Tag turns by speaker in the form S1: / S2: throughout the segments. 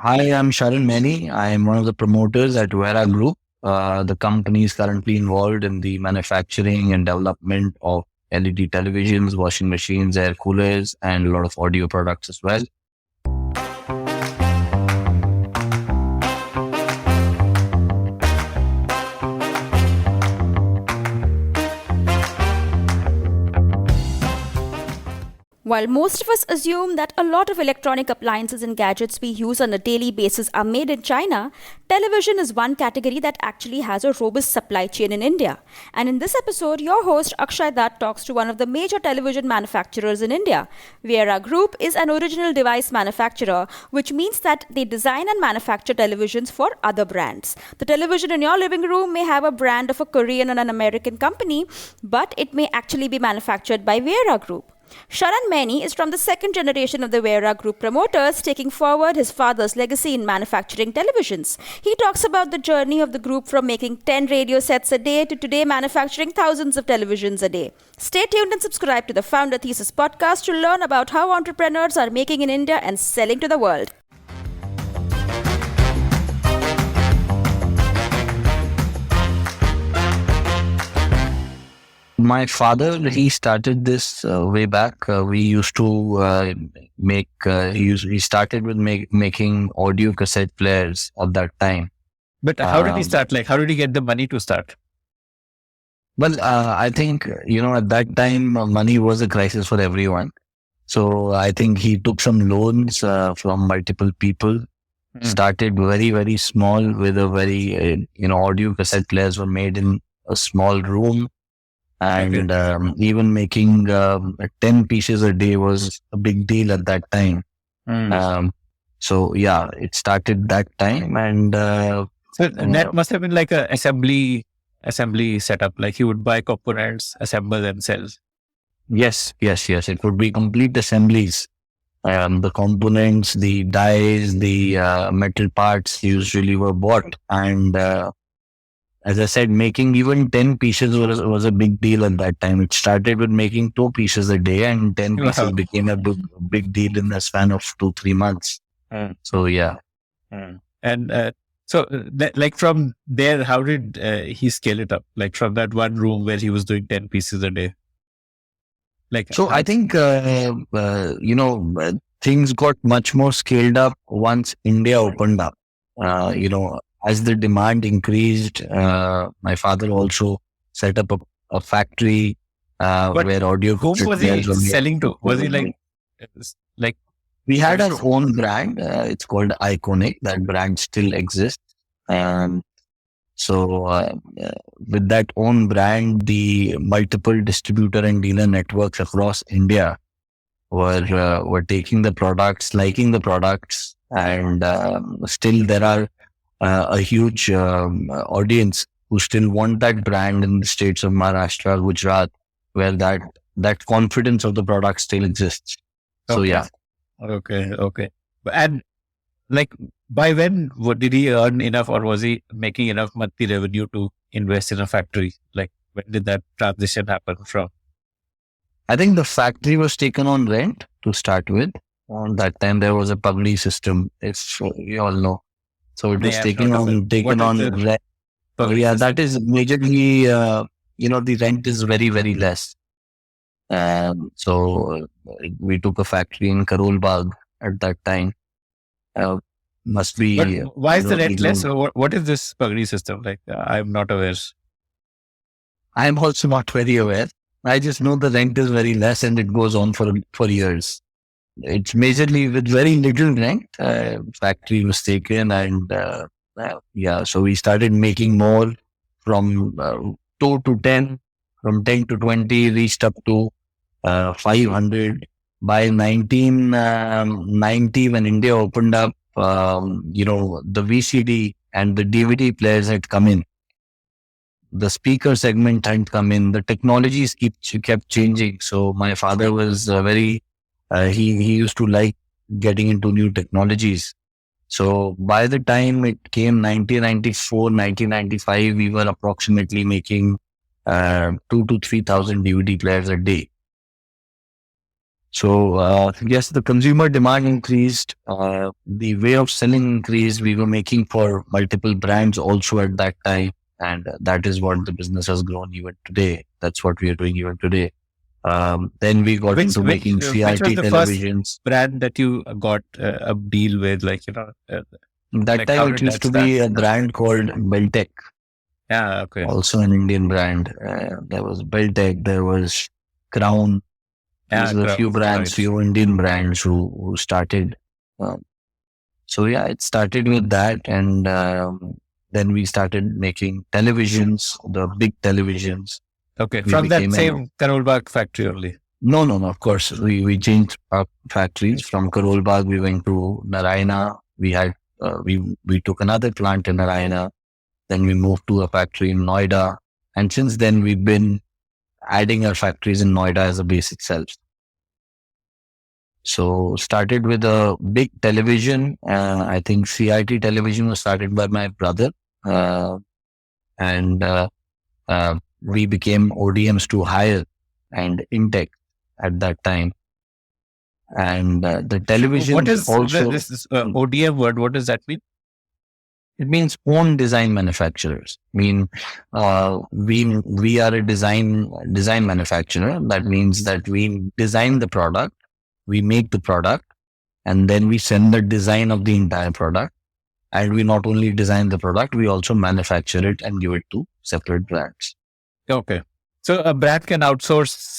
S1: Hi, I'm Sharan Maini. I am one of the promoters at Veira Group. The company is currently involved in the manufacturing and development of LED televisions, washing machines, air coolers, and a lot of audio products as well.
S2: While most of us assume that a lot of electronic appliances and gadgets we use on a daily basis are made in China, television is one category that actually has a robust supply chain in India. And in this episode, your host Akshay Dutt talks to one of the major television manufacturers in India. Veira Group is an original device manufacturer, which means that they design and manufacture televisions for other brands. The television in your living room may have a brand of a Korean or an American company, but it may actually be manufactured by Veira Group. Sharan Maini is from the second generation of the Veira Group promoters, taking forward his father's legacy in manufacturing televisions. He talks about the journey of the group from making 10 radio sets a day to today manufacturing thousands of televisions a day. Stay tuned and subscribe to the Founder Thesis podcast to learn about how entrepreneurs are making in India and selling to the world.
S1: My father, he started this way back. We used to he started with making audio cassette players at that time.
S3: But how did he
S1: Um,
S3: start? Like, how did he get the money to start?
S1: I think, at that time, money was a crisis for everyone. So I think he took some loans from multiple people, started very, very small with a audio cassette players were made in a small room. And even making 10 pieces a day was a big deal at that time.
S3: Mm.
S1: So, yeah, it started that time. And
S3: So that must have been like a assembly setup. Like he would buy components, assemble and sell.
S1: yes. It would be complete assemblies. The components, the dies, the metal parts usually were bought. And as I said, making even 10 pieces was a big deal at that time. It started with making 2 pieces a day, and 10 pieces
S3: Wow.
S1: became a big deal in the span of 2-3 months.
S3: Mm.
S1: So, yeah.
S3: And like from there, how did he scale it up? Like from that one room where he was doing 10 pieces a day? Like,
S1: So I think, things got much more scaled up once India opened up. As the demand increased, my father also set up a factory
S3: But
S1: where audio
S3: whom was he
S1: players were made.
S3: selling to? Was he like,
S1: We had our own brand. It's called Iconic. That brand still exists. And so, with that own brand, the multiple distributor and dealer networks across India were taking the products, liking the products, and still there are a huge audience who still want that brand in the states of Maharashtra, Gujarat, where that confidence of the product still exists. So,
S3: Okay.
S1: yeah.
S3: Okay. And like, by when did he earn enough, or was he making enough monthly revenue to invest in a factory? Like, when did that transition happen from?
S1: I think the factory was taken on rent to start with. On that time, there was a pagdi system, if you all know. So it was
S3: Yeah,
S1: taken
S3: sort of.
S1: on
S3: What is the
S1: rent.
S3: public
S1: Yeah,
S3: system?
S1: that is majorly, the rent is very, very less. So we took a factory in Karol Bagh at that time. Must
S3: But
S1: be,
S3: why is the rent less?
S1: know,
S3: So what is this pagdi system? Like, I'm not aware.
S1: I'm also not very aware. I just know the rent is very less and it goes on for years. It's majorly with very little rent. Factory was taken, and so we started making more from 2 to 10, from 10 to 20, reached up to 500. By 1990, when India opened up, the VCD and the DVD players had come in. The speaker segment had come in. The technologies kept changing. So my father was he used to like getting into new technologies. So by the time it came 1994, 1995, we were approximately making 2 to 3,000 DVD players a day. So yes, the consumer demand increased. The way of selling increased. We were making for multiple brands also at that time, and that is what the business has grown even today. That's what we are doing even today. Then we got
S3: Which
S1: into making
S3: which was
S1: CRT
S3: the first
S1: televisions.
S3: brand that you got a deal with? Like
S1: That
S3: like
S1: time
S3: how
S1: it
S3: did
S1: used
S3: that
S1: to
S3: start?
S1: be a brand called Beltec,
S3: Yeah, okay.
S1: also an Indian brand. There was Beltec, there was Crown. These
S3: Yeah,
S1: were a few brands,
S3: right.
S1: few Indian brands who started. Um, so yeah, it started with that, and then we started making televisions, the big televisions.
S3: Okay,
S1: We
S3: from that
S1: became an
S3: same Karol Bagh factory only.
S1: no. Of course, we changed our factories from Karol Bagh. We went to Narayana. We had we took another plant in Narayana. Then we moved to a factory in Noida, and since then we've been adding our factories in Noida as a base itself. So started with a big television. I think CIT television was started by my brother, uh, and we became ODMs to hire and Intech at that time. And the
S3: What
S1: televisions
S3: is
S1: also,
S3: this ODM word? What does that mean?
S1: it means own design manufacturers. I mean, we are a design manufacturer. That means that we design the product, we make the product, and then we send the design of the entire product. And we not only design the product, we also manufacture it and give it to separate brands.
S3: Okay. So a brand can outsource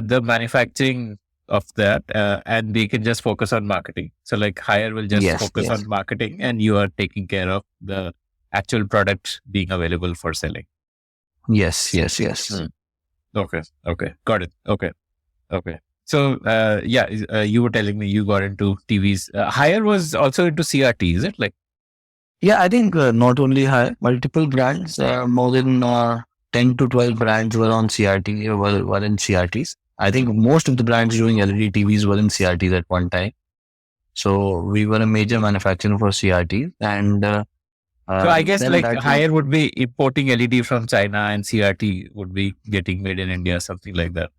S3: the manufacturing of that and they can just focus on marketing. So like Hire will just
S1: Yes,
S3: focus
S1: yes,
S3: on marketing and you are taking care of the actual product being available for selling.
S1: yes.
S3: Hmm. Okay. Okay. Got it. Okay. Okay. So you were telling me you got into TVs. Hire was also into CRT, is it? Like,
S1: Yeah, I think not only high, multiple brands, more than 10 to 12 brands were on CRT, were in CRTs. I think most of the brands doing LED TVs were in CRTs at one time. So we were a major manufacturer for CRTs. And
S3: so I guess
S1: then
S3: like
S1: that was
S3: Hire would be importing LED from China and CRT would be getting made in India, something like that.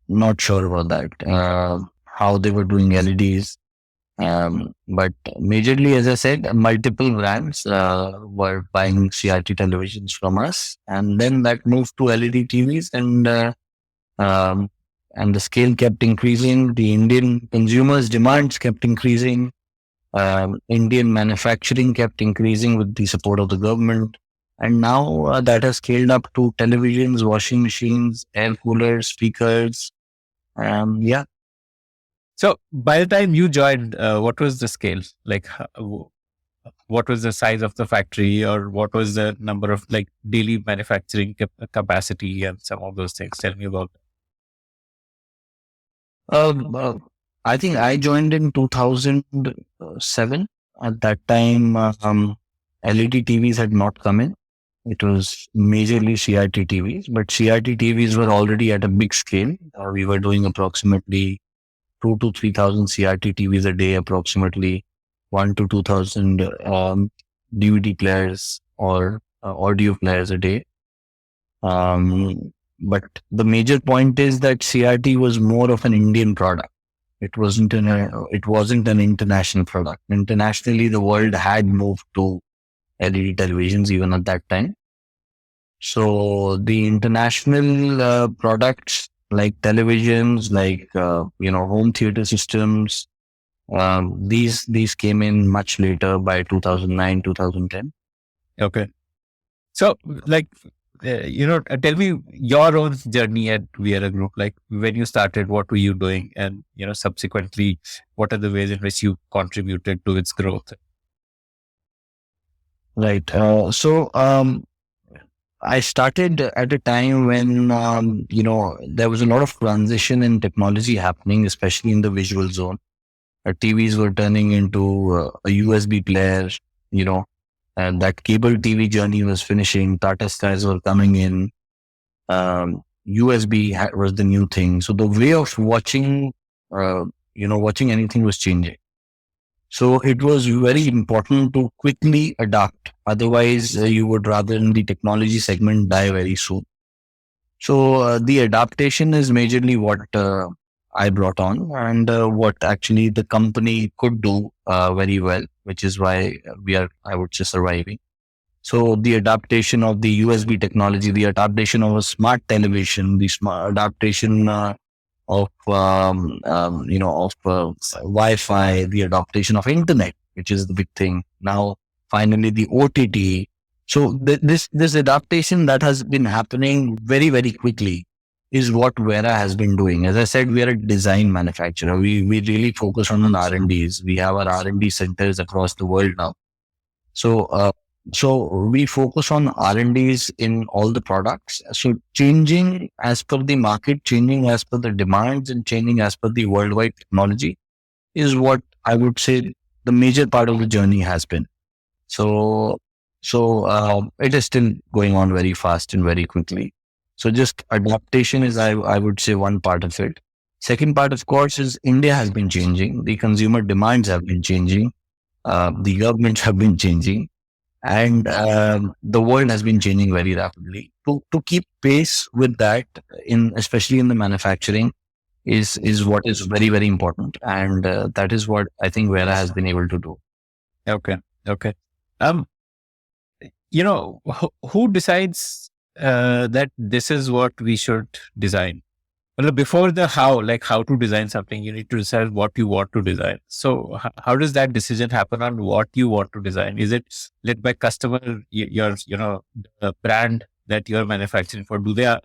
S1: not sure about that, how they were doing LEDs. But majorly, as I said, multiple brands were buying CRT televisions from us, and then that moved to LED TVs, um, and the scale kept increasing. The Indian consumers' demands kept increasing. Indian manufacturing kept increasing with the support of the government, and now that has scaled up to televisions, washing machines, air coolers, speakers. Yeah.
S3: So by the time you joined, what was the scale? Like, what was the size of the factory, or what was the number of like daily manufacturing capacity, and some of those things? Tell me about.
S1: Um, uh, I think I joined in 2007. At that time, LED TVs had not come in. It was majorly CRT TVs, but CRT TVs were already at a big scale. We were doing approximately 2 to 3,000 CRT TVs a day, approximately 1 to 2,000 DVD players or audio players a day. But the major point is that CRT was more of an Indian product. It wasn't an international product. Internationally, the world had moved to LED televisions even at that time. So the international products like televisions, like home theater systems, these came in much later by 2009, 2010.
S3: Okay. So, like, tell me your own journey at Veira Group. Like, when you started, what were you doing? And, subsequently, what are the ways in which you contributed to its growth?
S1: Right. I started at a time when, there was a lot of transition in technology happening, especially in the visual zone. TVs were turning into a USB player, and that cable TV journey was finishing. Tata Skies were coming in. USB was the new thing. So the way of watching, watching anything was changing. So it was very important to quickly adapt. Otherwise, you would rather in the technology segment die very soon. So the adaptation is majorly what I brought on, and what actually the company could do very well, which is why we are, I would say, surviving. So the adaptation of the USB technology, the adaptation of a smart television, the smart adaptation of Wi-Fi, the adaptation of internet, which is the big thing now. Finally, the OTT. So this adaptation that has been happening very very quickly is what Vera has been doing. As I said, we are a design manufacturer. We really focus on R&Ds. We have our R&D centers across the world now. So so we focus on R&Ds in all the products. So changing as per the market, changing as per the demands, and changing as per the worldwide technology is what I would say the major part of the journey has been. So it is still going on very fast and very quickly. So just adaptation is I would say one part of it. Second part, of course, is India has been changing. The consumer demands have been changing. The governments have been changing, and the world has been changing very rapidly. To keep pace with that, in especially in the manufacturing, is what is very very important, and that is what I think Vera has been able to do.
S3: Okay. Okay. Um, who decides that this is what we should design? Well, before the how, like how to design something, you need to decide what you want to design. So how does that decision happen on what you want to design? Is it led by customer, the brand that you're manufacturing for? Do they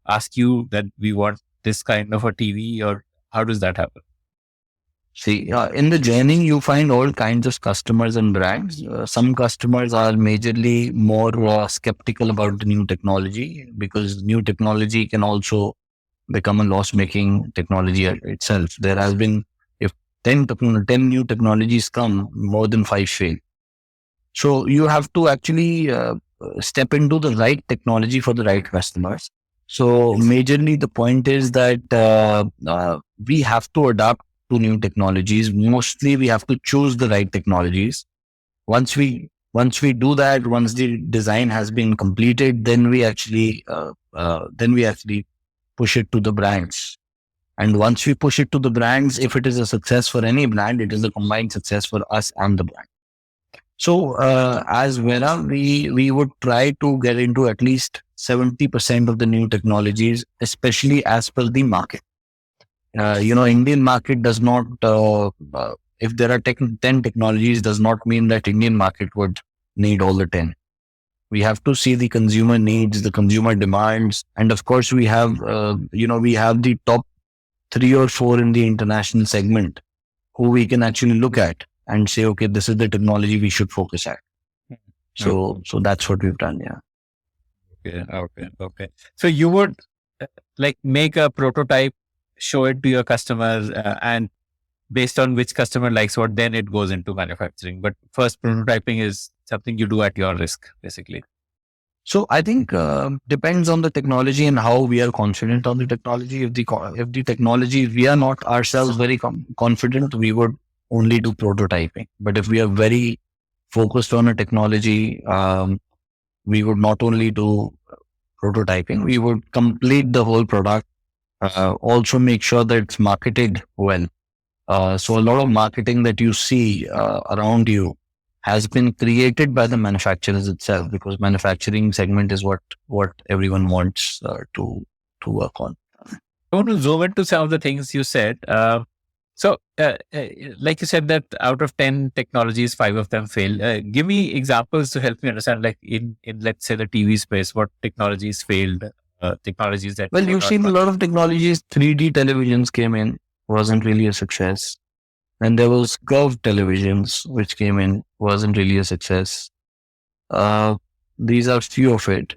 S3: ask you that we want this kind of a TV, or how does that happen?
S1: See, in the journey, you find all kinds of customers and brands. Some customers are majorly more skeptical about the new technology, because new technology can also become a loss-making technology itself. There has been, if 10 new technologies come, more than 5 fail. So you have to actually step into the right technology for the right customers. So majorly the point is that we have to adapt to new technologies. Mostly we have to choose the right technologies. Once we do that, once the design has been completed, then we actually push it to the brands. And once we push it to the brands, if it is a success for any brand, it is a combined success for us and the brand. So as Vera, we would try to get into at least 70% of the new technologies, especially as per the market. Indian market does not, if there are 10 technologies, does not mean that Indian market would need all the 10. We have to see the consumer needs, the consumer demands. And of course, we have the top 3 or 4 in the international segment who we can actually look at and say, okay, this is the technology we should focus at. So that's what we've done. Yeah.
S3: Okay. So you would make a prototype, show it to your customers, and based on which customer likes what, then it goes into manufacturing. But first, prototyping is something you do at your risk, basically.
S1: So I think depends on the technology and how we are confident on the technology. If the technology, we are not ourselves very confident, we would only do prototyping. But if we are very focused on a technology, we would not only do prototyping, we would complete the whole product. Also make sure that it's marketed well. So a lot of marketing that you see around you has been created by the manufacturers itself, because manufacturing segment is what everyone wants to work on.
S3: I want to zoom into some of the things you said. Like you said that out of 10 technologies, 5 of them fail. Give me examples to help me understand, like in let's say the TV space, what technologies failed, technologies that...
S1: Well, you've seen a lot of technologies. 3D televisions came in, wasn't really a success. And there was curved televisions, which came in, wasn't really a success. These are few of it.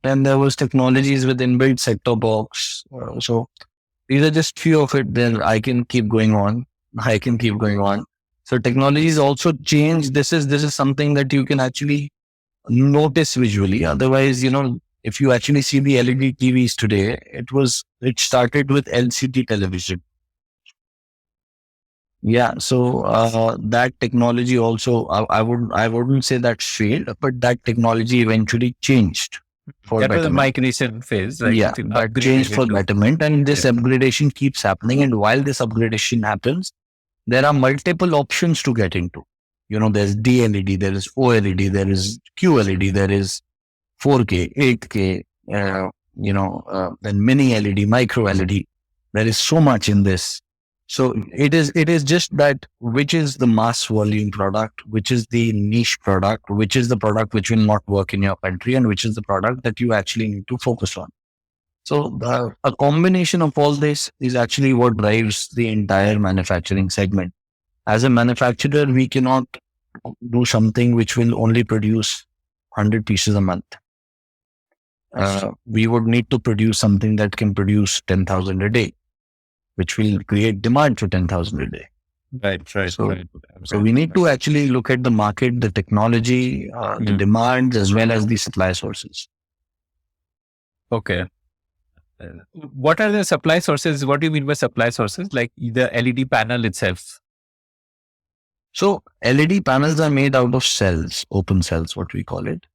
S1: Then there was technologies with inbuilt set-top box. So these are just few of it. Then I can keep going on. So technologies also change. This is something that you can actually notice visually. Otherwise, if you actually see the LED TVs today, it started with LCD television. Yeah, so that technology also, I wouldn't say that failed, but that technology eventually changed. for
S3: That was the
S1: betterment.
S3: migration phase, like
S1: Yeah,
S3: to
S1: but
S3: upgrading
S1: change
S3: it
S1: for
S3: to.
S1: betterment, and this
S3: Yeah.
S1: upgradation keeps happening. And while this upgradation happens, there are multiple options to get into. There's DLED, there is OLED, there is QLED, there is 4K, 8K, then mini LED, micro LED. There is so much in this. So it is just that which is the mass volume product, which is the niche product, which is the product which will not work in your country, and which is the product that you actually need to focus on. So a combination of all this is actually what drives the entire manufacturing segment. As a manufacturer, we cannot do something which will only produce 100 pieces a month. We would need to produce something that can produce 10,000 a day, which will create demand for 10,000 a day.
S3: Right.
S1: So we need to actually look at the market, the technology, the demands, as well as the supply sources.
S3: Okay. What are the supply sources? What do you mean by supply sources? Like the LED panel itself?
S1: So LED panels are made out of cells, open cells, what we call it.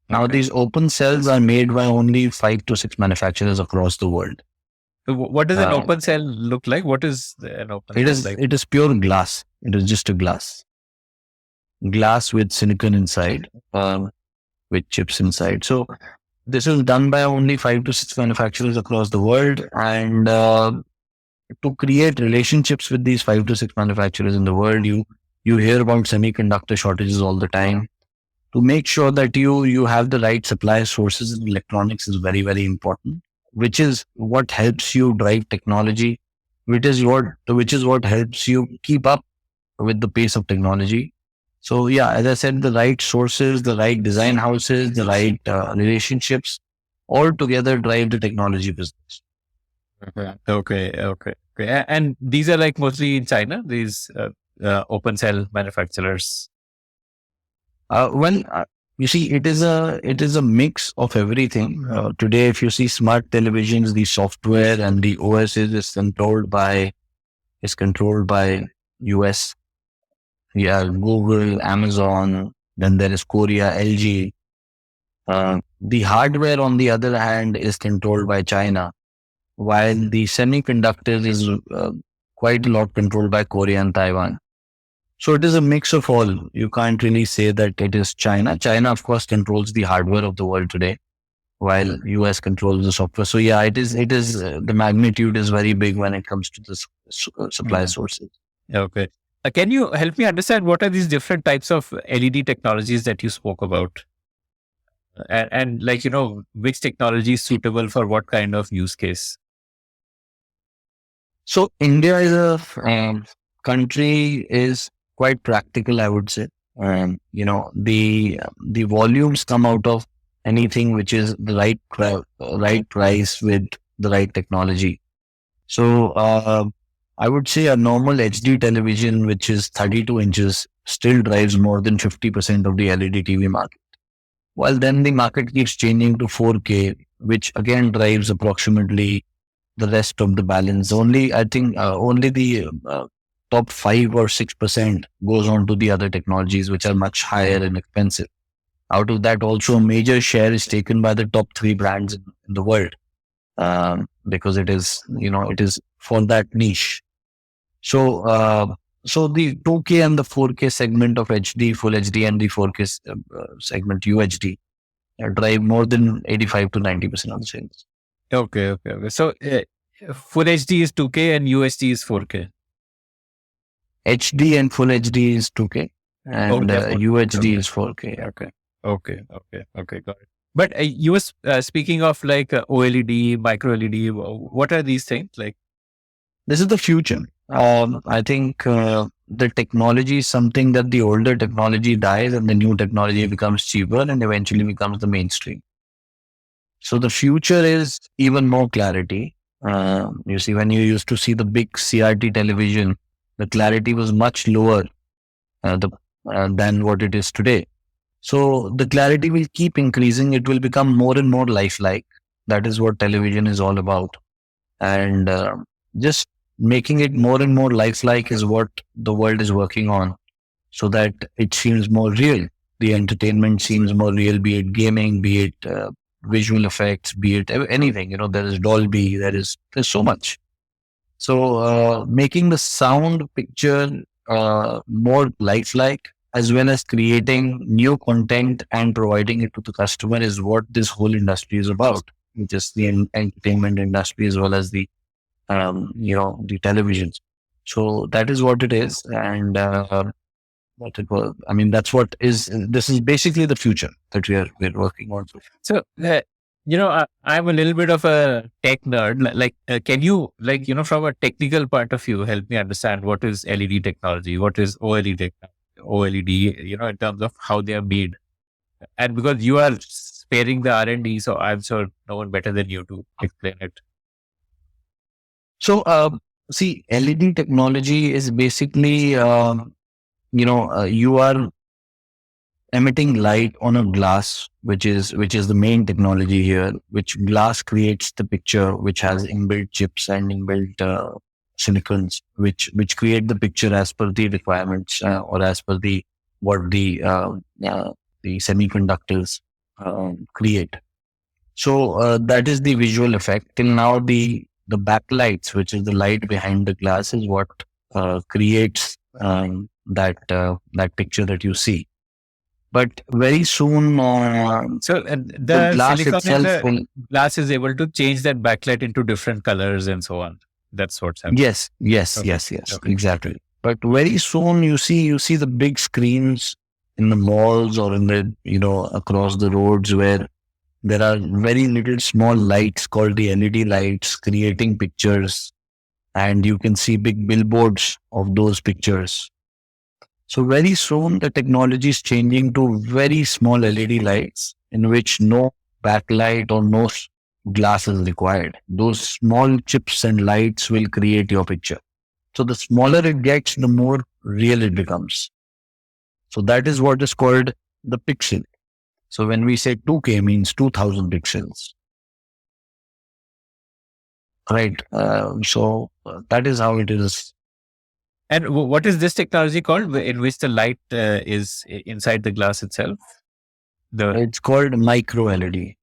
S1: Now, these open cells are made by only 5 to 6 manufacturers across the world.
S3: What does an open cell look like? What is an open
S1: It
S3: cell
S1: is
S3: like?
S1: it is pure glass. It is just a glass with silicon inside, with chips inside. So this is done by only 5 to 6 manufacturers across the world, and to create relationships with these 5 to 6 manufacturers in the world, you hear about semiconductor shortages all the time. To make sure that you have the right supply sources in electronics is very, very important, which is what helps you drive technology, which is what helps you keep up with the pace of technology. So yeah, as I said, the right sources, the right design houses, the right relationships, all together drive the technology business.
S3: Okay. And these are like mostly in China, these open cell manufacturers.
S1: You see, it is a mix of everything. Today, if you see smart televisions, the software and the OS is controlled by US. Yeah, Google, Amazon. Then there is Korea, LG. The hardware, on the other hand, is controlled by China, while the semiconductors is quite a lot controlled by Korea and Taiwan. So it is a mix of all. You can't really say that it is China. China, of course, controls the hardware of the world today, while US controls the software. So yeah, it is. The magnitude is very big when it comes to the supply sources.
S3: Okay. Can you help me understand what are these different types of LED technologies that you spoke about? And like, which technology is suitable for what kind of use case?
S1: So India is country is quite practical, I would say. The volumes come out of anything which is the right price with the right technology. So I would say a normal HD television, which is 32 inches, still drives more than 50% of the LED TV market. While then the market keeps changing to 4K, which again drives approximately the rest of the balance. I think only the top 5 or 6% goes on to the other technologies, which are much higher and expensive. Out of that, also a major share is taken by the top 3 brands in the world, because it is for that niche. So the 2K and the 4K segment of HD, Full HD, and the 4K segment UHD drive more than 85 to 90% of the sales.
S3: Okay. So Full HD is 2K and UHD is 4K.
S1: HD and Full HD is 2K, and UHD is 4K.
S3: Okay, got it. But you were speaking of like OLED, micro LED. What are these things like?
S1: This is the future. I think the technology is something that the older technology dies and the new technology becomes cheaper and eventually becomes the mainstream. So the future is even more clarity. You see, when you used to see the big CRT television, the clarity was much lower than what it is today. So the clarity will keep increasing. It will become more and more lifelike. That is what television is all about. And just making it more and more lifelike is what the world is working on, so that it seems more real. The entertainment seems more real, be it gaming, be it visual effects, be it anything. There is Dolby, there's so much. So making the sound picture more lifelike, as well as creating new content and providing it to the customer, is what this whole industry is about, which is the entertainment industry as well as the televisions. So that is what it is, and what it was. I mean, that's what is. This is basically the future that we're working on.
S3: So, I'm a little bit of a tech nerd. Can you, from a technical point of view, help me understand what is LED technology, what is OLED technology, OLED, in terms of how they are made? And because you are sparing the R&D, so I'm sure no one better than you to explain it.
S1: So, see, LED technology is basically, you are emitting light on a glass, which is the main technology here. Which glass creates the picture, which has inbuilt chips and inbuilt silicons, which create the picture as per the requirements or as per what the semiconductors create. So that is the visual effect. Till now, the backlights, which is the light behind the glass, is what creates that picture that you see. But very soon,
S3: the
S1: glass
S3: silicon in
S1: itself
S3: the glass is able to change that backlight into different colors and so on. That's what's happening.
S1: Yes,
S3: Okay.
S1: yes,
S3: Okay.
S1: exactly. But very soon, you see the big screens in the malls or in the across the roads, where there are very little small lights called the LED lights creating pictures, and you can see big billboards of those pictures. So very soon the technology is changing to very small LED lights in which no backlight or no glass is required. Those small chips and lights will create your picture. So the smaller it gets, the more real it becomes. So that is what is called the pixel. So when we say 2K means 2000 pixels. Right. So that is how it is.
S3: And what is this technology called in which the light is inside the glass itself?
S1: It's called micro LED.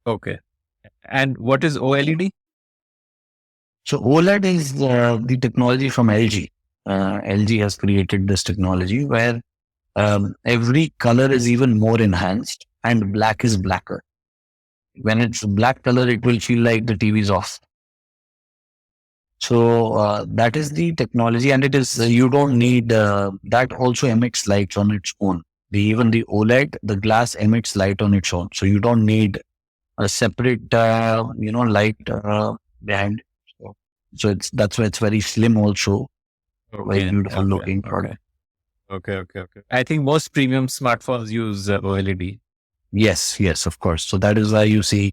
S3: Okay. And what is OLED?
S1: So OLED is the technology from LG. LG has created this technology where every color is even more enhanced and black is blacker. When it's black color, it will feel like the TV is off. So that is the technology, and it is you don't need that also emits light on its own. Even the OLED, the glass emits light on its own, so you don't need a separate light behind. So that's why it's very slim, also very beautiful looking product.
S3: Okay. I think most premium smartphones use OLED.
S1: Yes, of course. So that is why you see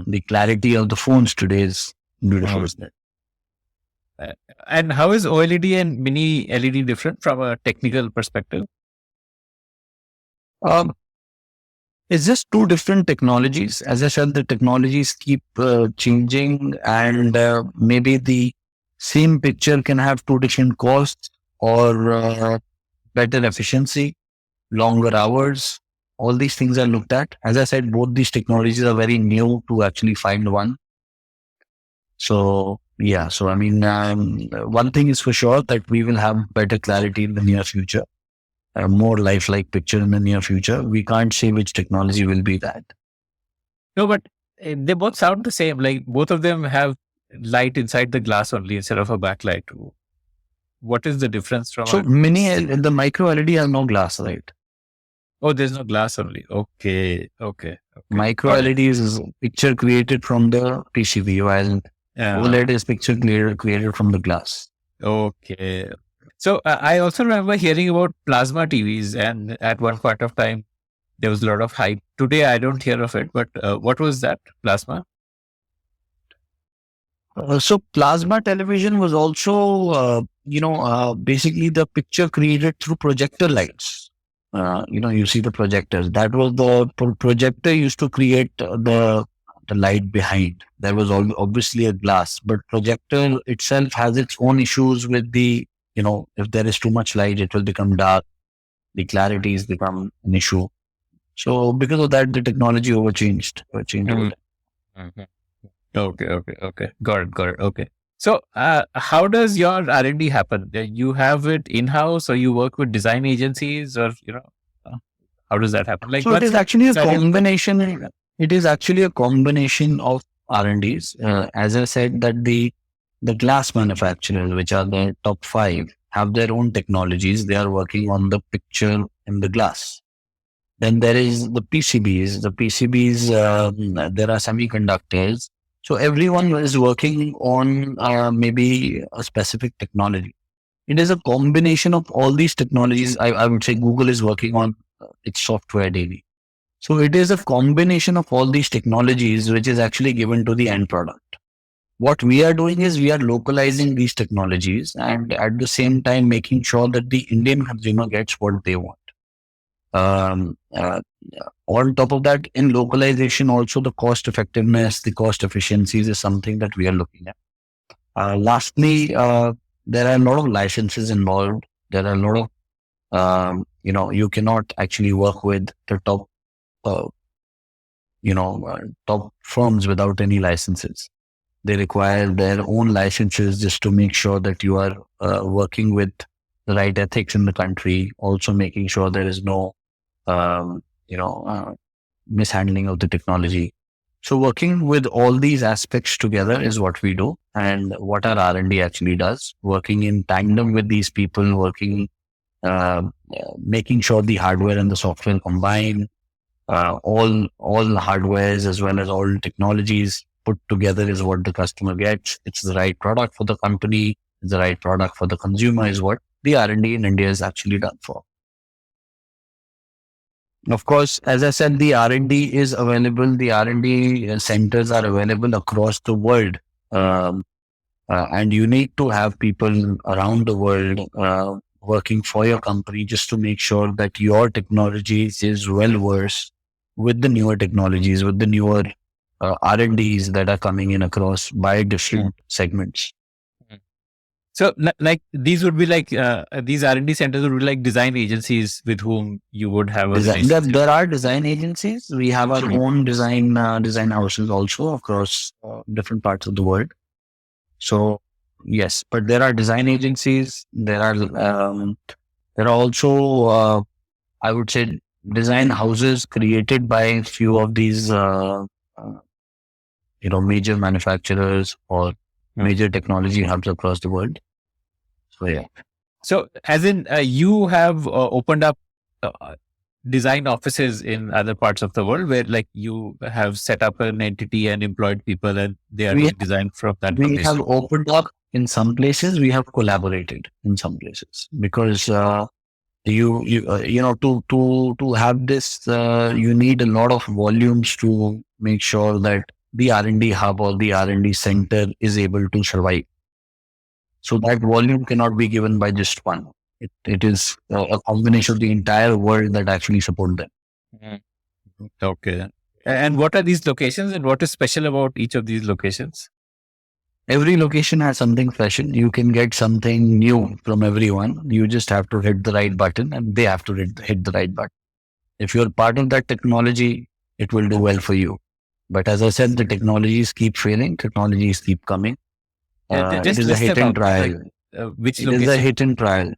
S1: the clarity of the phones today is beautiful.
S3: And how is OLED and mini LED different from a technical perspective?
S1: It's just two different technologies. As I said, the technologies keep changing, and maybe the same picture can have two different costs or better efficiency, longer hours. All these things are looked at. As I said, both these technologies are very new to actually find one. So yeah, so I mean, one thing is for sure that we will have better clarity in the near future, a more lifelike picture in the near future. We can't say which technology will be that.
S3: No, but they both sound the same. Like both of them have light inside the glass only instead of a backlight. What is the difference from?
S1: So the micro LED has no glass, right?
S3: Oh, there's no glass only. Okay.
S1: Micro LED is picture created from the PCB, while OLED is picture created from the glass.
S3: Okay. So I also remember hearing about plasma TVs, and at one point of time, there was a lot of hype. Today, I don't hear of it, but what was that plasma?
S1: So plasma television was also, basically the picture created through projector lights. You see the projectors. That was the projector used to create the light behind. There was obviously a glass, but projector itself has its own issues with the, if there is too much light, it will become dark. The clarities become an issue. So because of that, the technology overchanged over
S3: Mhm.
S1: time.
S3: Mhm. Okay. Got it. Okay. So, how does your R&D happen? You have it in-house, or you work with design agencies, or uh, how does that happen? Like,
S1: So it
S3: what's
S1: is actually a
S3: sudden?
S1: combination. It is actually a combination of R&Ds. As I said, that the glass manufacturers, which are the top five, have their own technologies. They are working on the picture in the glass. Then there is the PCBs. The PCBs, there are semiconductors. So everyone is working on maybe a specific technology. It is a combination of all these technologies. I would say Google is working on its software daily. So it is a combination of all these technologies which is actually given to the end product. What we are doing is we are localizing these technologies and at the same time making sure that the Indian consumer gets what they want. Um, uh, on top of that, in localization, also the cost effectiveness, the cost efficiencies is something that we are looking at. Lastly, there are a lot of licenses involved. There are a lot of, you cannot actually work with the top, uh, top firms without any licenses. They require their own licenses just to make sure that you are working with the right ethics in the country. Also, making sure there is no, um, you know, uh, mishandling of the technology. So working with all these aspects together is what we do and what our R&D actually does. Working in tandem with these people, making sure the hardware and the software combine, all hardwares as well as all technologies put together is what the customer gets. It's the right product for the company. It's the right product for the consumer is what the R&D in India is actually done for. Of course, as I said, the R&D is available. The R&D centers are available across the world. Um, and you need to have people around the world working for your company just to make sure that your technologies is well versed with the newer technologies, with the newer R&Ds that are coming in across by different segments.
S3: So, like these would be like these R&D centers would be like design agencies with whom you would have a
S1: Design, there,
S3: relationship.
S1: there are design agencies. We have our own design houses also across different parts of the world. So yes, but there are design agencies. There are also I would say design houses created by few of these uh, major manufacturers or major technology hubs across the world. So yeah.
S3: So, as in, you have opened up design offices in other parts of the world where, like, you have set up an entity and employed people, and they are
S1: We
S3: doing design from that
S1: we have
S3: location.
S1: opened up in some places. We have collaborated in some places because to have this you need a lot of volumes to make sure that the R&D hub or the R&D center is able to survive. So that volume cannot be given by just one. It is a combination of the entire world that actually support them.
S3: Mhm. Okay. And what are these locations, and what is special about each of these locations?
S1: Every location has something special. You can get something new from everyone. You just have to hit the right button and they have to hit the right button. If you're part of that technology, it will do well for you. But as I said, the technologies keep failing, technologies keep coming. It
S3: Just
S1: is a
S3: list
S1: hit
S3: them
S1: and
S3: out.
S1: trial.
S3: Like, which
S1: It is a
S3: location?
S1: hit and trial.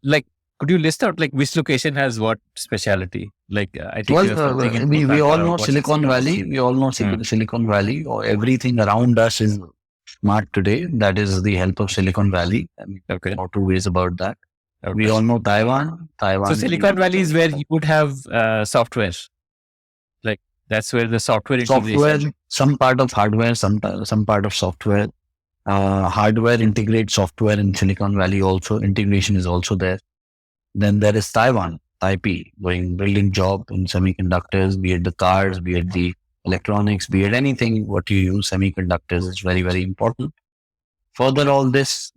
S3: Like, could you list out like which location has what speciality? Like, I think you
S1: Well,
S3: have something in
S1: we all
S3: Kolkata.
S1: know
S3: What's
S1: Silicon Valley. We all know
S3: Hmm.
S1: Silicon Valley, or everything around us is smart today. That is the help of Silicon Valley. I mean,
S3: Okay.
S1: no two ways about that. We
S3: Okay.
S1: all know Taiwan.
S3: So
S1: Taiwan
S3: Silicon Valley is where you would have software. Like, that's where the software
S1: software,
S3: integration.
S1: some part of hardware, some part of software. Hardware integrates software in Silicon Valley. Also, integration is also there. Then there is Taiwan, Taipei, doing brilliant job in semiconductors, be it the cars, be it the electronics, be it anything what you use. Semiconductors is very, very important. Further, all this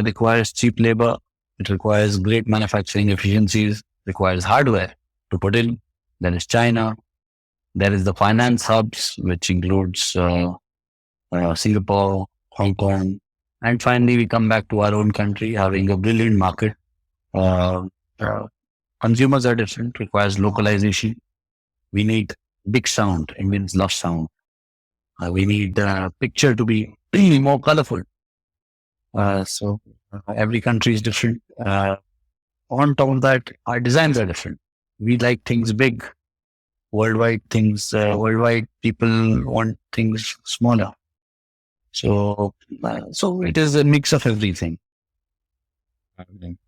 S1: requires cheap labor. It requires great manufacturing efficiencies. Requires hardware to put in. Then is China. There is the finance hubs, which includes Singapore, Hong Kong, and finally we come back to our own country, having a brilliant market. Uh, uh, Consumers are different, requires localization. We need big sound. Indians love sound. We need picture to be more colorful. So every country is different. On top of that, our designs are different. We like things big. Worldwide people want things smaller. So it is a mix of everything.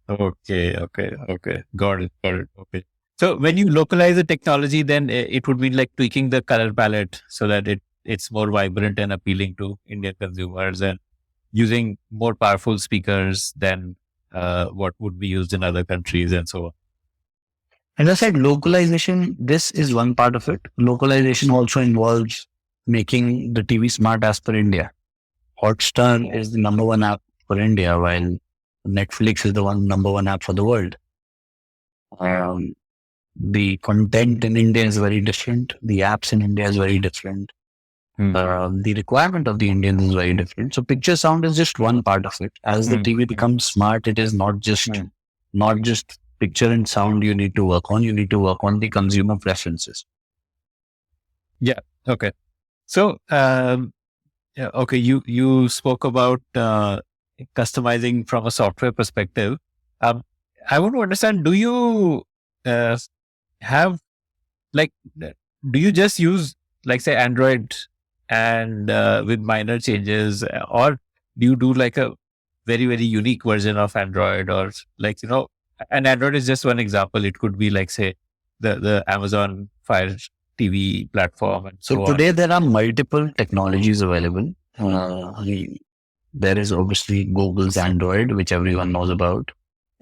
S3: Okay. Got it. Okay. So when you localize the technology, then it would be like tweaking the color palette so that it's more vibrant and appealing to Indian consumers, and using more powerful speakers than what would be used in other countries and so on.
S1: As I said, localization, this is one part of it. Localization also involves making the TV smart as per India. Hotstar is the number one app for India, while Netflix is the number one app for the world. The content in India is very different. The apps in India is very different. The requirement of the Indians is very different. So picture sound is just one part of it. As the TV becomes smart, it is not just picture and sound you need to work on. You need to work on the consumer preferences.
S3: Yeah. Okay. So, okay, you spoke about customizing from a software perspective. I want to understand, do you have, like, do you just use, like, say, Android and with minor changes, or do you do like a very, very unique version of Android, or like, and Android is just one example. It could be like, say, the Amazon Fire TV platform and
S1: So
S3: so
S1: today
S3: on.
S1: there are multiple technologies available. There is obviously Google's Android, which everyone knows about.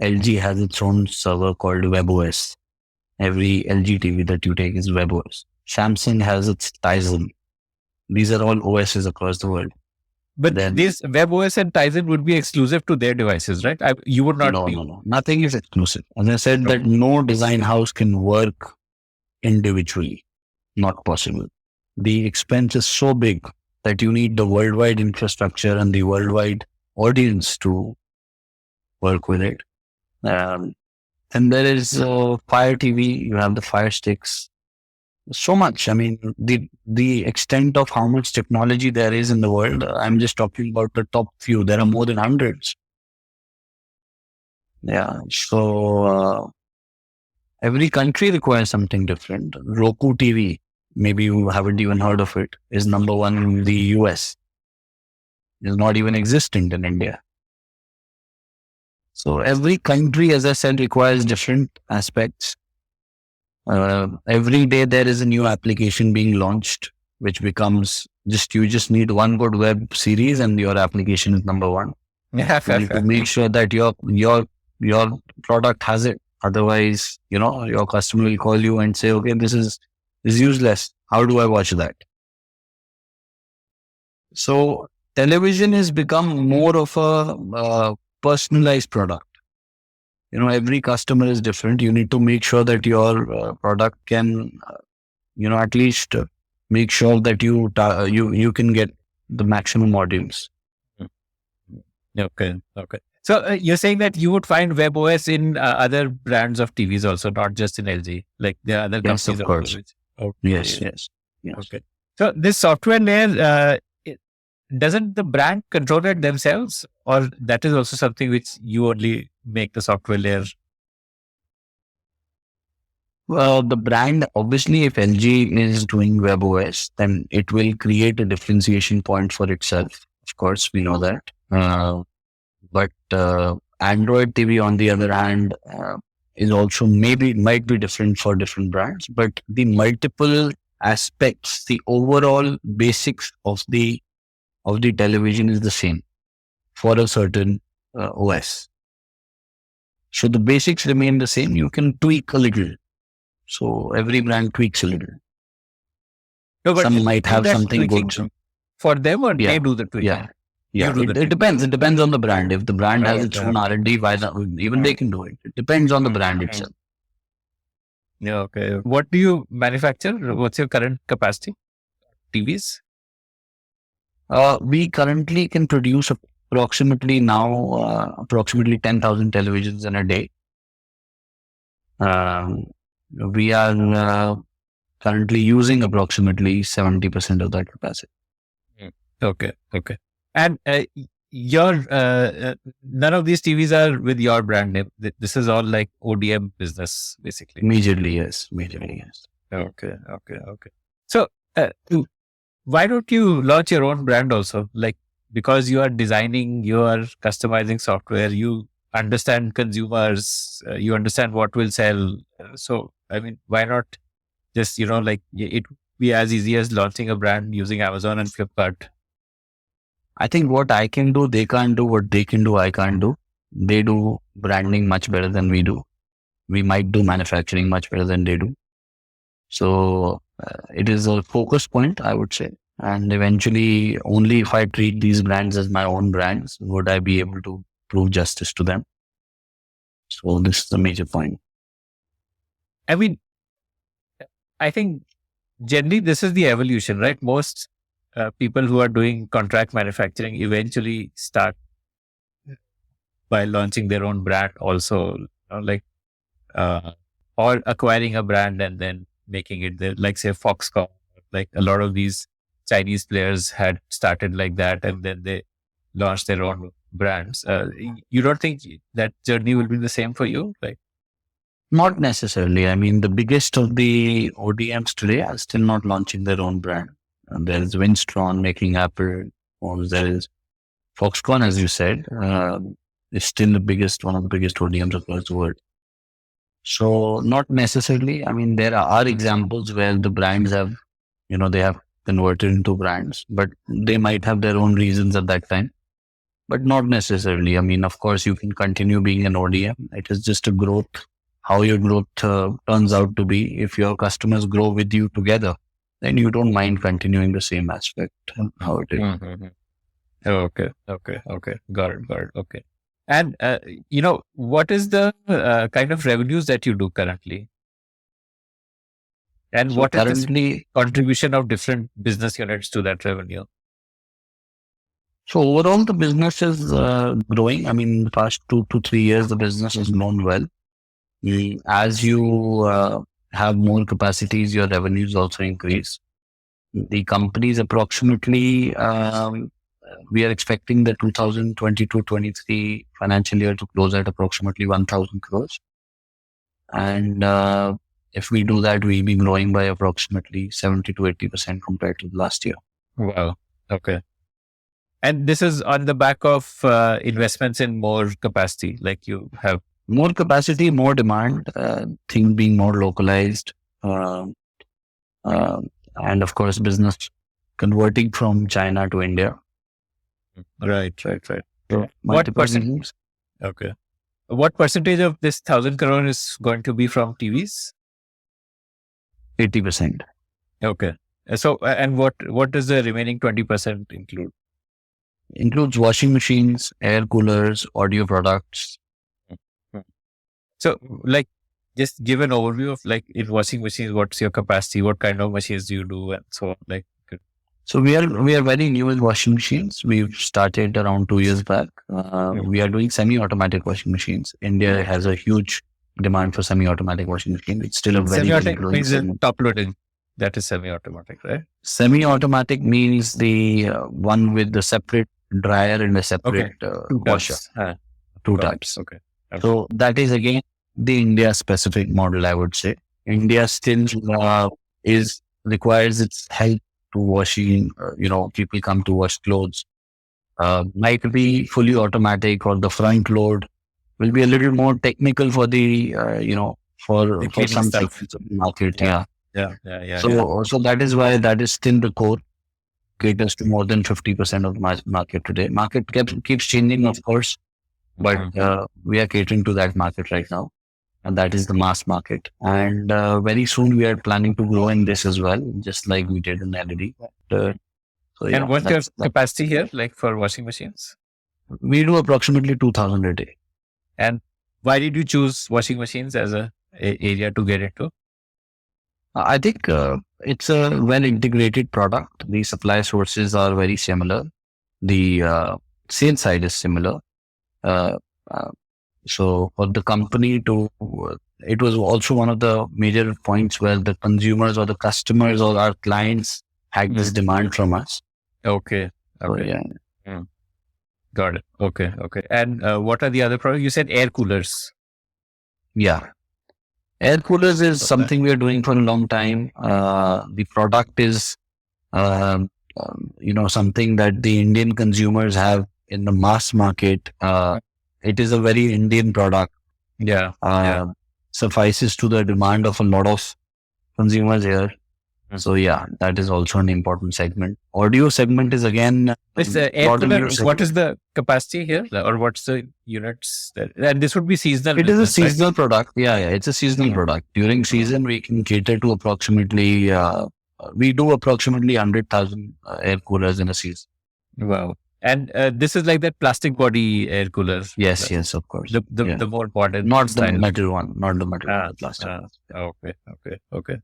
S1: LG has its own server called WebOS. Every LG TV that you take is WebOS. Samsung has its Tizen. These are all OSs across the world.
S3: But
S1: Then
S3: this WebOS and Tizen would be exclusive to their devices, right? You would not be.
S1: no. Nothing is exclusive. As I said, that no design house can work individually. Not possible. The expense is so big that you need the worldwide infrastructure and the worldwide audience to work with it. And there is Fire TV. You have the Fire Sticks. So much. I mean, the extent of how much technology there is in the world. I'm just talking about the top few. There are more than hundreds. Yeah. So every country requires something different. Roku TV, maybe you haven't even heard of it, is number one in the US. Is not even existent in India. So every country, as I said, requires different aspects. Every day there is a new application being launched, which becomes you just need one good web series and your application is number one. You need to make sure that your product has it. Otherwise, your customer will call you and say, okay, this is useless. How do I watch that? So television has become more of a personalized product. Every customer is different. You need to make sure that your product can, at least make sure that you can get the maximum audience.
S3: Okay. So you're saying that you would find WebOS in other brands of TVs also, not just in LG, like the other
S1: Yes,
S3: companies.
S1: of course.
S3: Okay.
S1: Yes.
S3: Okay. So this software layer, doesn't the brand control it themselves, or that is also something which you only make the software layer?
S1: Well, the brand, obviously, if LG is doing WebOS, then it will create a differentiation point for itself. Of course, we know that. But Android TV, on the other hand, is also might be different for different brands. But the multiple aspects, the overall basics of the television is the same for a certain OS. So the basics remain the same. You can tweak a little. So every brand tweaks a little.
S3: No, but
S1: some might have something good
S3: for them, or
S1: Yeah.
S3: they do the tweaking.
S1: Yeah. It depends. It depends on the brand. If the brand has its own R&D, why not? Even they can do it. It depends on the brand itself.
S3: Yeah. Okay. What do you manufacture? What's your current capacity? TVs?
S1: We currently can produce approximately 10,000 televisions in a day. Um, we are currently using approximately 70% of that capacity.
S3: Mm. Okay. Okay. And your none of these TVs are with your brand name. This is all like ODM business, basically.
S1: Majorly, yes. Majorly, yes.
S3: Okay. Okay. Okay. So, why don't you launch your own brand also? Like, because you are designing, you are customizing software, you understand consumers, you understand what will sell. So, I mean, why not just, like it be as easy as launching a brand using Amazon and Flipkart?
S1: I think what I can do, they can't do. What they can do, I can't do. They do branding much better than we do. We might do manufacturing much better than they do. So it is a focus point, I would say. And eventually, only if I treat these brands as my own brands, would I be able to prove justice to them. So this is the major point.
S3: I mean, I think generally this is the evolution, right? Most people who are doing contract manufacturing eventually start by launching their own brand also, like, or acquiring a brand and then making it there, like say Foxconn, like a lot of these Chinese players had started like that and then they launched their own brands. You don't think that journey will be the same for you? Like,
S1: Not necessarily. I mean, the biggest of the ODMs today are still not launching their own brand. And there is Winstron making Apple phones. There is Foxconn, as you said, is still the biggest, one of the biggest ODMs across the world. So not necessarily. I mean, there are examples where the brands have, they have converted into brands, but they might have their own reasons at that time. But not necessarily. I mean, of course, you can continue being an ODM. It is just a growth, how your growth turns out to be. If your customers grow with you together, then you don't mind continuing the same aspect, how it is.
S3: mm-hmm. Okay. Got it. Okay. And, what is the kind of revenues that you do currently? And
S1: So
S3: what is the
S1: currently,
S3: contribution of different business units to that revenue?
S1: so overall, the business is growing. I mean, the past 2 to 3 years, the business has grown well. As you have more capacities, your revenues also increase. The company is approximately, we are expecting the 2022-23 financial year to close at approximately 1,000 crores. And if we do that, we'll be growing by approximately 70 to 80% compared to last year.
S3: Wow. Okay. And this is on the back of investments in more capacity, like you have.
S1: More capacity, more demand, things being more localized, and of course, business converting from China to India.
S3: Right.
S1: So
S3: What
S1: multiple
S3: percent?
S1: reasons.
S3: Okay. What percentage of this 1,000 crore is going to be from TVs?
S1: 80%.
S3: Okay. So, and what does the remaining 20% include?
S1: Includes washing machines, air coolers, audio products.
S3: Hmm. So, like, just give an overview of like in washing machines, what's your capacity? What kind of machines do you do? And so on. Like,
S1: So we are very new in washing machines. We've started around 2 years back. We are doing semi-automatic washing machines. India has a huge demand for semi-automatic washing machines. It's still a very, very
S3: semi-automatic
S1: growing
S3: means
S1: segment.
S3: top loading. That is semi-automatic, right?
S1: Semi-automatic means the one with the separate dryer and a separate
S3: Two
S1: washer,
S3: tubs.
S1: two
S3: Got it.
S1: types.
S3: Okay.
S1: So that is again the India specific model, I would say. India still requires its help to washing. People come to wash clothes. Might be fully automatic, or the front load will be a little more technical for the
S3: The
S1: for
S3: cleaning
S1: some
S3: stuff.
S1: segments of the market.
S3: Yeah.
S1: Yeah. So that is why that is still the core, caters to more than 50% of the market today. Market keeps changing, of course, but we are catering to that market right now, and that is the mass market. And very soon we are planning to grow in this as well, just like we did in LED.
S3: And what's your capacity here, like for washing machines?
S1: We do approximately 2,000 a day.
S3: And why did you choose washing machines as a area to get into?
S1: I think it's a well integrated product. The supply sources are very similar. The sales side is similar. So for the company to it was also one of the major points where the consumers or the customers or our clients had this demand from us.
S3: Okay.
S1: So,
S3: Okay.
S1: yeah.
S3: Got it. Okay. Okay. And what are the other products? You said air coolers.
S1: Yeah. Air coolers is
S3: Okay.
S1: something we are doing for a long time. The product is, something that the Indian consumers have in the mass market. It is a very Indian product.
S3: Yeah. Yeah.
S1: Suffices to the demand of a lot of consumers here. So yeah, that is also an important segment. Audio segment is again
S3: It's the air
S1: not a
S3: cooler.
S1: new
S3: What
S1: segment.
S3: is the capacity here, or what's the units? And this would be seasonal.
S1: It is a
S3: business, right?
S1: seasonal product. Yeah, it's a seasonal product. During season, we can cater to approximately. We do approximately 100,000 air coolers in a season.
S3: Wow. And this is like that plastic body air cooler.
S1: Yes, of course.
S3: The more modern
S1: Not the
S3: style.
S1: metal one, not the metal one, the plastic.
S3: Okay.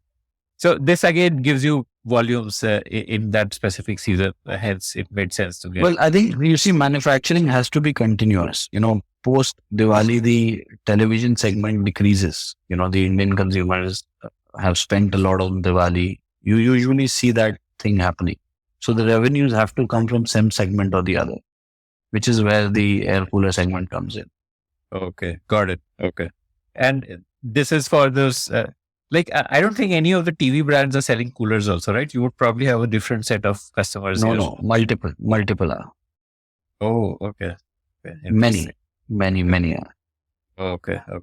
S3: So this again gives you volumes in that specific season. Hence, it made sense to get.
S1: Well, I think you see, manufacturing has to be continuous. Post Diwali, the television segment decreases. The Indian consumers have spent a lot on Diwali. You usually see that thing happening. So the revenues have to come from some segment or the other, which is where the air cooler segment comes in.
S3: Okay, got it. Okay. And this is for those, I don't think any of the TV brands are selling coolers also, right? You would probably have a different set of customers here.
S1: No, multiple are.
S3: Oh, okay.
S1: Many are.
S3: Okay, got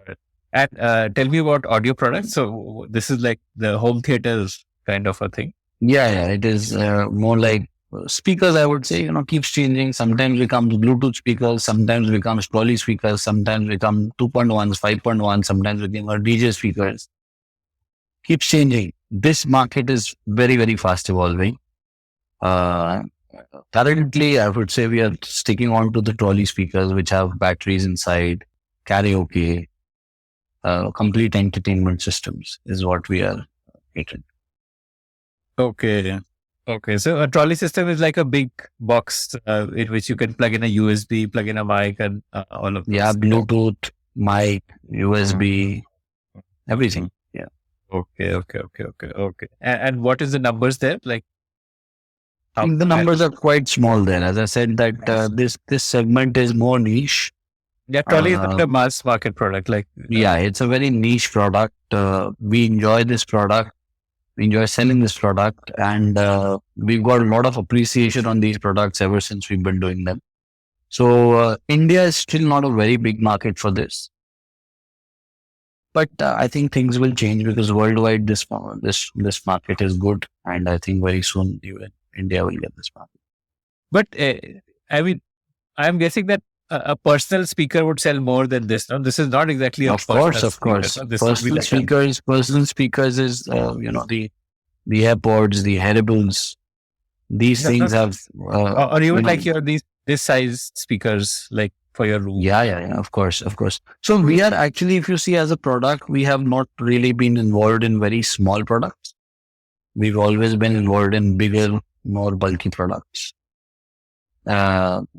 S3: it. And tell me about audio products. So this is like the home theater kind of a thing.
S1: Yeah, it is more like speakers, I would say, keeps changing. Sometimes becomes Bluetooth speakers, sometimes becomes trolley speakers, sometimes become 2.1s, 5.1, sometimes become DJ speakers. Keeps changing. This market is very, very fast evolving. Currently, I would say we are sticking on to the trolley speakers, which have batteries inside, karaoke, complete entertainment systems is what we are catering.
S3: Okay. So a trolley system is like a big box in which you can plug in a USB, plug in a mic, and all of those.
S1: Yeah, Bluetooth, mic, USB, everything. Yeah.
S3: Okay. And what is the numbers there? Like,
S1: I think the numbers are quite small there. As I said, that this segment is more niche.
S3: Yeah, trolley is not a mass market product.
S1: Yeah, it's a very niche product. We enjoy this product. We enjoy selling this product, and we've got a lot of appreciation on these products ever since we've been doing them. So India is still not a very big market for this, but I think things will change because worldwide this market is good, and I think very soon even India will get this market.
S3: But I mean, I'm guessing that a personal speaker would sell more than this. No, this is not exactly a
S1: Of course.
S3: speaker, no? This would be
S1: Personal speakers is the AirPods, the hearables. These things have
S3: or even like this size speakers, like for your room.
S1: Yeah. Of course. So we are actually, if you see as a product, we have not really been involved in very small products. We've always been involved in bigger, more bulky products.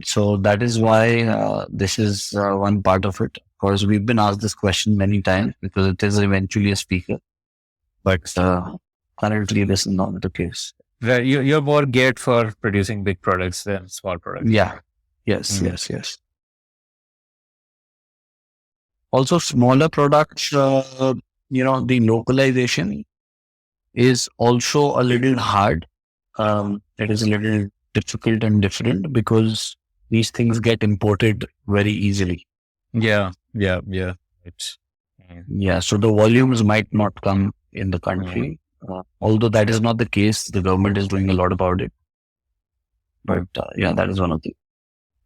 S1: So that is why this is one part of it. Of course, we've been asked this question many times because it is eventually a speaker, but currently this is not the case.
S3: Right, you're more geared for producing big products than small products.
S1: Yeah. Yes. Also, smaller products, the localization is also a little hard. It is a little difficult and different because these things get imported very easily.
S3: Yeah.
S1: Yeah, so the volumes might not come in the country. Although that is not the case, the government is doing a lot about it. But that is one of the.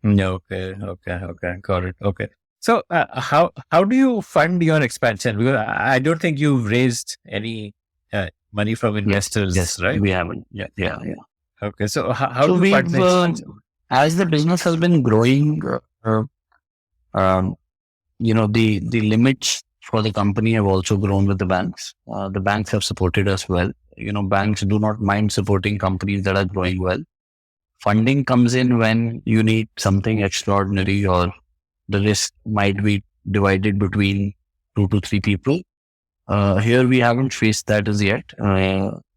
S3: Okay, got it. Okay. So how do you fund your expansion? Because I don't think you've raised any money from investors,
S1: yes,
S3: right?
S1: We haven't. Yeah.
S3: Okay, so how do you fund the expansion?
S1: As the business has been growing, the limits for the company have also grown with the banks. The banks have supported us well. Banks do not mind supporting companies that are growing well. Funding comes in when you need something extraordinary or the risk might be divided between 2 to 3 people. Here we haven't faced that as yet.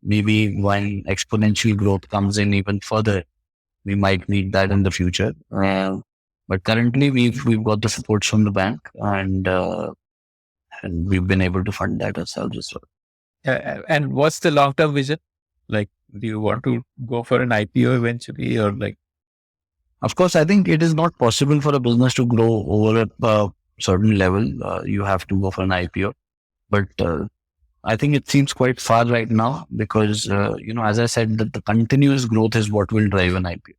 S1: Maybe when exponential growth comes in even further, we might need that in the future. But currently, we've got the support from the bank, and we've been able to fund that ourselves as well.
S3: And what's the long-term vision? Like, do you want to go for an IPO eventually, or like?
S1: Of course, I think it is not possible for a business to grow over a certain level. You have to go for an IPO, but I think it seems quite far right now because as I said, that the continuous growth is what will drive an IPO.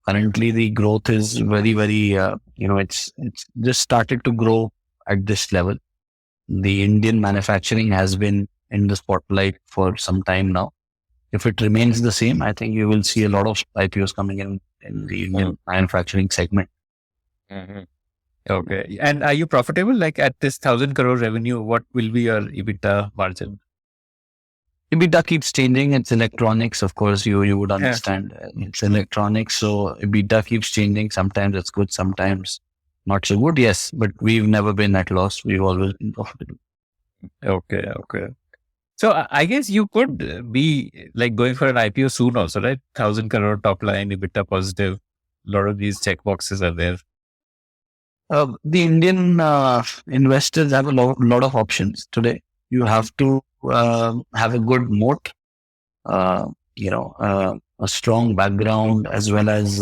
S1: Currently, the growth is very, very, it's just started to grow at this level. The Indian manufacturing has been in the spotlight for some time now. If it remains the same, I think you will see a lot of IPOs coming in the Indian manufacturing segment.
S3: Mm-hmm. Okay. And are you profitable? Like at this 1,000 crore revenue, what will be your EBITDA margin?
S1: EBITDA keeps changing. It's electronics, of course. You would understand. It's electronics, so EBITDA keeps changing. Sometimes it's good, sometimes not so good. Yes, but we've never been at loss. We've always been profitable.
S3: Okay. So I guess you could be like going for an IPO soon, also, right? 1,000 crore top line, EBITDA positive. A lot of these check boxes are there.
S1: The Indian investors have a lot of options today. You have to have a good moat, a strong background, as well as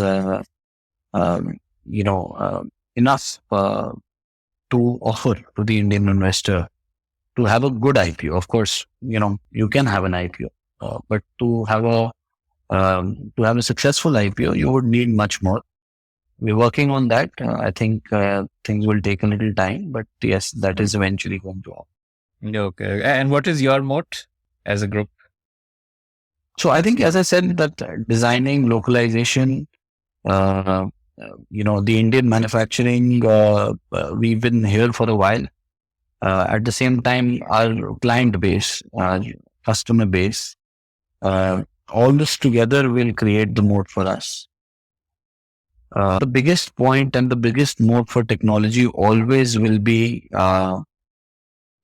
S1: enough to offer to the Indian investor to have a good IPO. Of course, you can have an IPO, but to have a successful IPO, you would need much more. We're working on that. I think things will take a little time, but yes, that is eventually going to happen.
S3: Okay. And what is your moat as a group?
S1: So I think, as I said, that designing, localization, the Indian manufacturing, we've been here for a while. At the same time, our client base, customer base, all this together will create the moat for us. The biggest point and the biggest moat for technology always will be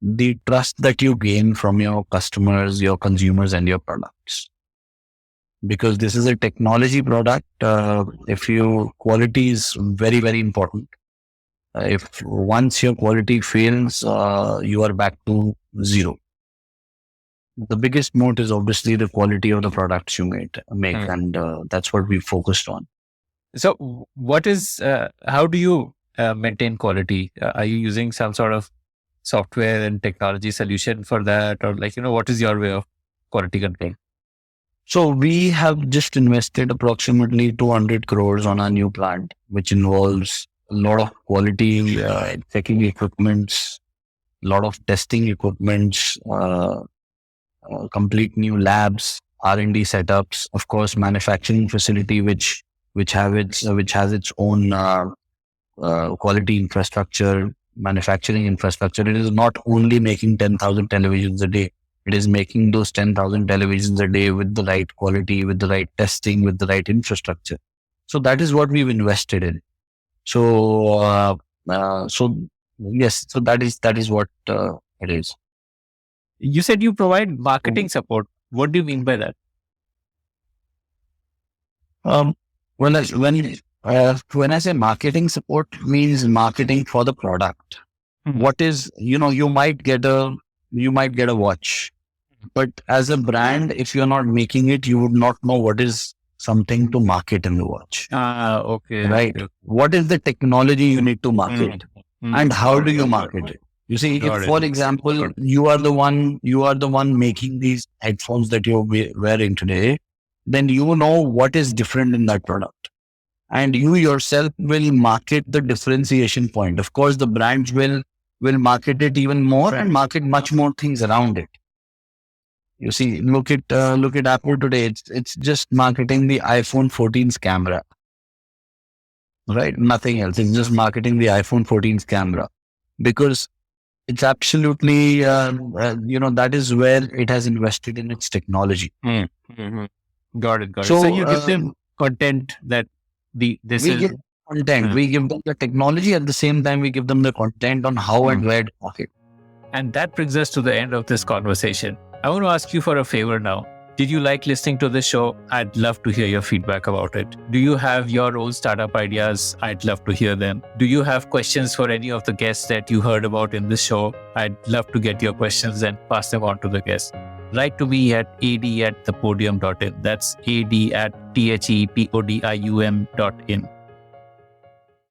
S1: the trust that you gain from your customers, your consumers, and your products. Because this is a technology product, quality is very, very important. If once your quality fails, you are back to zero. The biggest moat is obviously the quality of the products you make, and that's what we focused on.
S3: So how do you maintain quality? Are you using some sort of software and technology solution for that? Or what is your way of quality control?
S1: So we have just invested approximately 200 crores on our new plant, which involves a lot of quality checking equipments, a lot of testing equipments, complete new labs, R&D setups, of course, manufacturing facility, which has its own quality infrastructure, manufacturing infrastructure. It is not only making 10,000 televisions a day. It is making those 10,000 televisions a day with the right quality, with the right testing, with the right infrastructure. So that is what we've invested in. So yes, so that is what it is.
S3: You said you provide marketing support. What do you mean by that?
S1: When I say marketing support, means marketing for the product. What is, you might get a watch, but as a brand, if you're not making it, you would not know what is something to market in the watch.
S3: Okay.
S1: Right.
S3: Okay.
S1: What is the technology you need to market, and how do you market it? You see, if, for example, you are the one making these headphones that you're wearing today, then you know what is different in that product. And you yourself will market the differentiation point. Of course, the brands will market it even more and market much more things around it. You see, look at Apple today. It's just marketing the iPhone 14's camera, right? Nothing else. It's just marketing the iPhone 14's camera because it's absolutely, that is where it has invested in its technology.
S3: Mm-hmm. Got it. So you give them content that
S1: content.
S3: Hmm.
S1: We give them the technology, at the same time we give them the content on how and where to market.
S3: And that brings us to the end of this conversation. I want to ask you for a favor now. Did you like listening to this show? I'd love to hear your feedback about it. Do you have your own startup ideas? I'd love to hear them. Do you have questions for any of the guests that you heard about in this show? I'd love to get your questions and pass them on to the guests. Write to me at ad@thepodium.in. That's ad@thepodium.in.